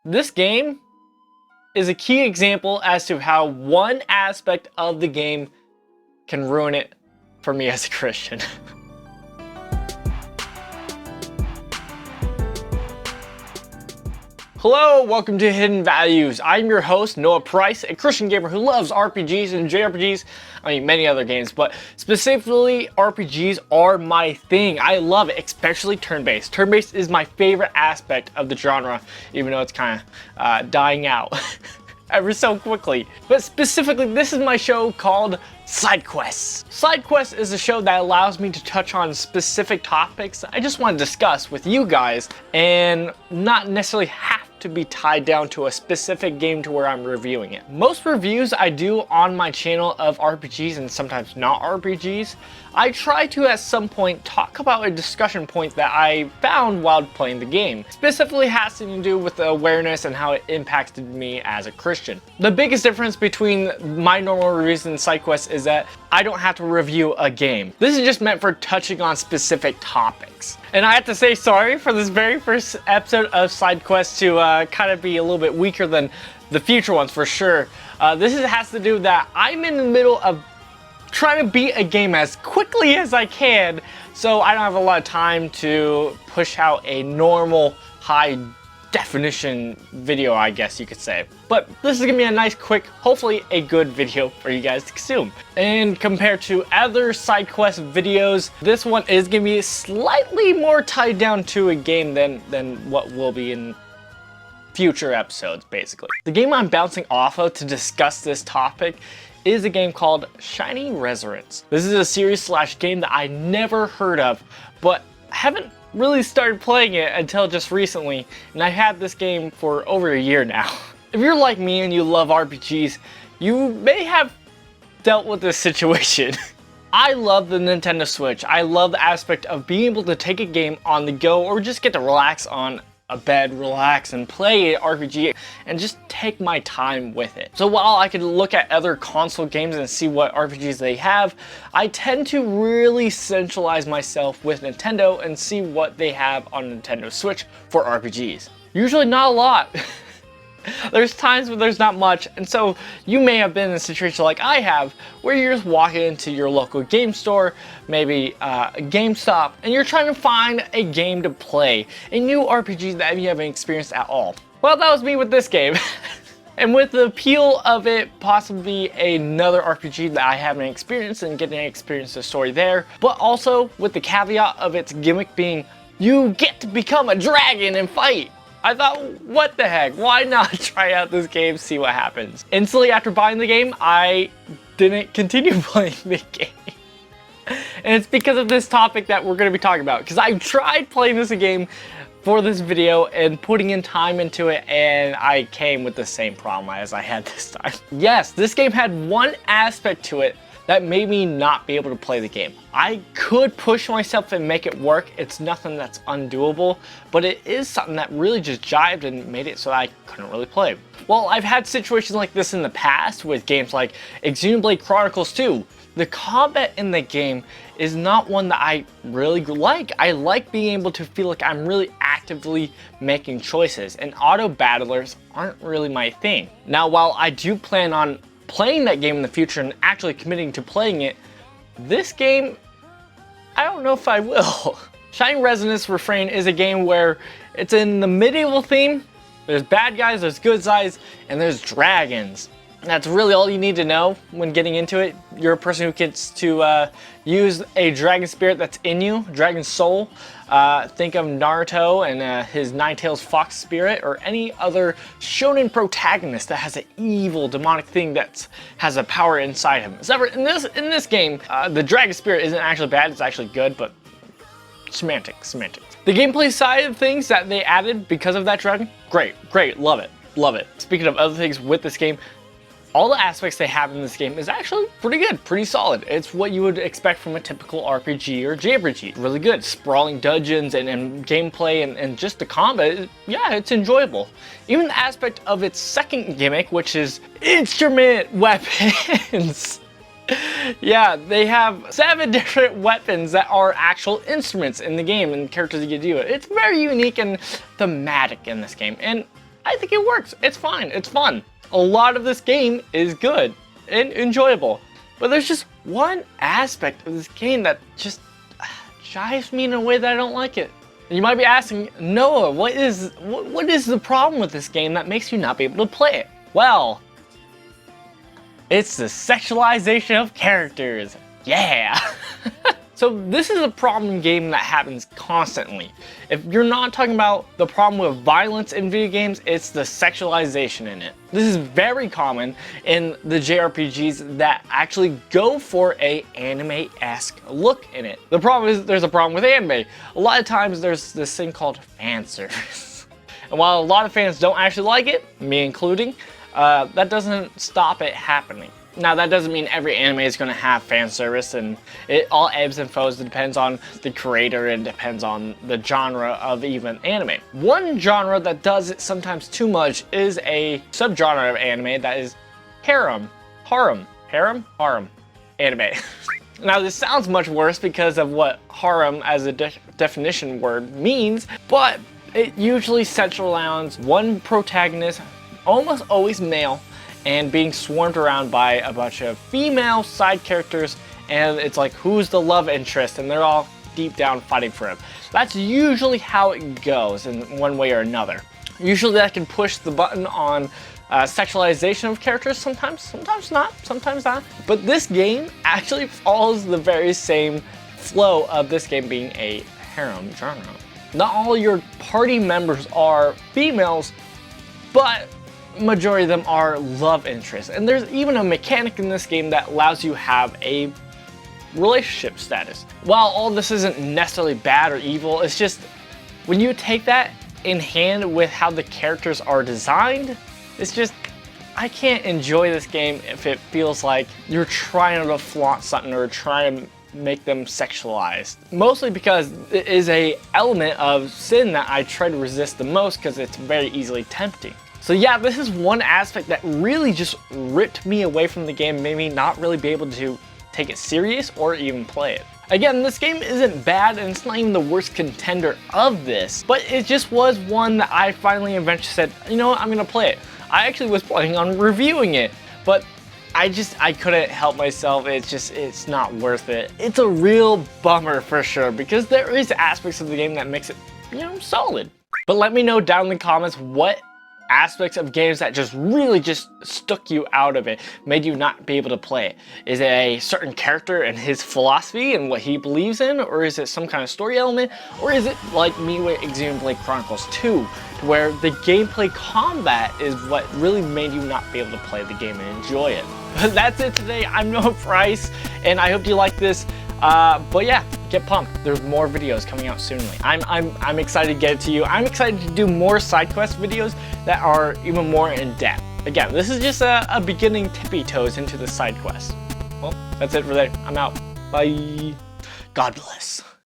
This game is a key example as to how one aspect of the game can ruin it for me as a Christian. Hello, welcome to Hidden Values. I'm your host, Noah Price, a Christian gamer who loves RPGs and JRPGs. I mean, many other games, but specifically RPGs are my thing. I love it, especially turn-based. Turn-based is my favorite aspect of the genre, even though it's kind of dying out ever so quickly. But specifically, this is my show called SIDEQUESTS. SIDEQUESTS is a show that allows me to touch on specific topics I just want to discuss with you guys and not necessarily have to be tied down to a specific game to where I'm reviewing it. Most reviews I do on my channel of RPGs and sometimes not RPGs, I try to at some point talk about a discussion point that I found while playing the game. Specifically has to do with the awareness and how it impacted me as a Christian. The biggest difference between my normal reviews and SIDEQUESTS is that I don't have to review a game. This is just meant for touching on specific topics. And I have to say sorry for this very first episode of SIDEQUESTS to kind of be a little bit weaker than the future ones for sure. This has to do with that I'm in the middle of trying to beat a game as quickly as I can, so I don't have a lot of time to push out a normal high definition video, I guess you could say. But this is gonna be a nice, quick, hopefully a good video for you guys to consume. And compared to other SIDEQUEST videos, this one is gonna be slightly more tied down to a game than what will be in future episodes, basically. The game I'm bouncing off of to discuss this topic is a game called Shining Resonance. This is a series / game that I never heard of, but haven't really started playing it until just recently, and I've had this game for over a year now. If you're like me and you love RPGs, you may have dealt with this situation. I love the Nintendo Switch. I love the aspect of being able to take a game on the go or just get to relax on a bed, relax and play an RPG and just take my time with it. So while I could look at other console games and see what RPGs they have, I tend to really centralize myself with Nintendo and see what they have on Nintendo Switch for RPGs. Usually not a lot. There's times where there's not much, and so you may have been in a situation like I have, where you're just walking into your local game store, maybe a GameStop, and you're trying to find a game to play, a new RPG that you haven't experienced at all. Well, that was me with this game. And with the appeal of it possibly another RPG that I haven't experienced and getting to experience the story there, but also with the caveat of its gimmick being you get to become a dragon and fight. I thought, what the heck, why not try out this game, see what happens? Instantly after buying the game, I didn't continue playing the game. And it's because of this topic that we're gonna be talking about, because I tried playing this game for this video and putting in time into it, and I came with the same problem as I had this time. Yes, this game had one aspect to it that made me not be able to play the game. I could push myself and make it work. It's nothing that's undoable, but it is something that really just jived and made it so I couldn't really play. Well, I've had situations like this in the past with games like Xenoblade Chronicles 2. The combat in the game is not one that I really like. I like being able to feel like I'm really actively making choices, and auto battlers aren't really my thing. Now, while I do plan on playing that game in the future and actually committing to playing it, this game, I don't know if I will. Shining Resonance Refrain is a game where it's in the medieval theme. There's bad guys, there's good guys, and there's dragons. That's really all you need to know when getting into it. You're a person who gets to use a dragon spirit that's in you, dragon soul. Think of Naruto and his Nine-Tails Fox spirit, or any other shonen protagonist that has an evil demonic thing that has a power inside him. Except in this game, the dragon spirit isn't actually bad, it's actually good, but semantics. The gameplay side of things that they added because of that dragon, great, love it. Speaking of other things with this game, all the aspects they have in this game is actually pretty good, pretty solid. It's what you would expect from a typical RPG or JRPG. Really good, sprawling dungeons and gameplay and just the combat, yeah, it's enjoyable. Even the aspect of its second gimmick, which is instrument weapons. Yeah, they have 7 different weapons that are actual instruments in the game and characters that you do it. It's very unique and thematic in this game. And I think it works. It's fine. It's fun. A lot of this game is good and enjoyable. But there's just one aspect of this game that just drives me in a way that I don't like it. And you might be asking, Noah, what is the problem with this game that makes you not be able to play it? Well, it's the sexualization of characters. Yeah! So this is a problem game that happens constantly. If you're not talking about the problem with violence in video games, it's the sexualization in it. This is very common in the JRPGs that actually go for a anime-esque look in it. The problem is there's a problem with anime. A lot of times there's this thing called fan service. And while a lot of fans don't actually like it, me including, that doesn't stop it happening. Now that doesn't mean every anime is going to have fan service, and it all ebbs and flows. It depends on the creator and depends on the genre of even anime. One genre that does it sometimes too much is a subgenre of anime that is harem anime. Now this sounds much worse because of what harem as a definition word means, but it usually centers around one protagonist, almost always male, and being swarmed around by a bunch of female side characters, and it's like, who's the love interest, and they're all deep down fighting for him. That's usually how it goes in one way or another. Usually that can push the button on sexualization of characters sometimes not. But this game actually follows the very same flow of this game being a harem genre. Not all your party members are females, but majority of them are love interests. And there's even a mechanic in this game that allows you to have a relationship status. While all this isn't necessarily bad or evil, it's just when you take that in hand with how the characters are designed, it's just, I can't enjoy this game if it feels like you're trying to flaunt something or trying to make them sexualized. Mostly because it is a element of sin that I try to resist the most because it's very easily tempting. So yeah, this is one aspect that really just ripped me away from the game, made me not really be able to take it serious or even play it. Again, this game isn't bad and it's not even the worst contender of this, but it just was one that I finally eventually said, you know what, I'm gonna play it. I actually was planning on reviewing it, but I couldn't help myself. It's not worth it. It's a real bummer for sure, because there is aspects of the game that makes it, you know, solid. But let me know down in the comments what aspects of games that just really just stuck you out of it, made you not be able to play it. Is it a certain character and his philosophy and what he believes in, or is it some kind of story element, or is it like me with Xenoblade Chronicles 2, where the gameplay combat is what really made you not be able to play the game and enjoy it? But that's it today. I'm Noah Price, and I hope you like this. But yeah, get pumped. There's more videos coming out soonly. I'm excited to get it to you. I'm excited to do more side quest videos that are even more in depth. Again, this is just a beginning tippy toes into the side quest. Well, that's it for today. I'm out. Bye. God bless.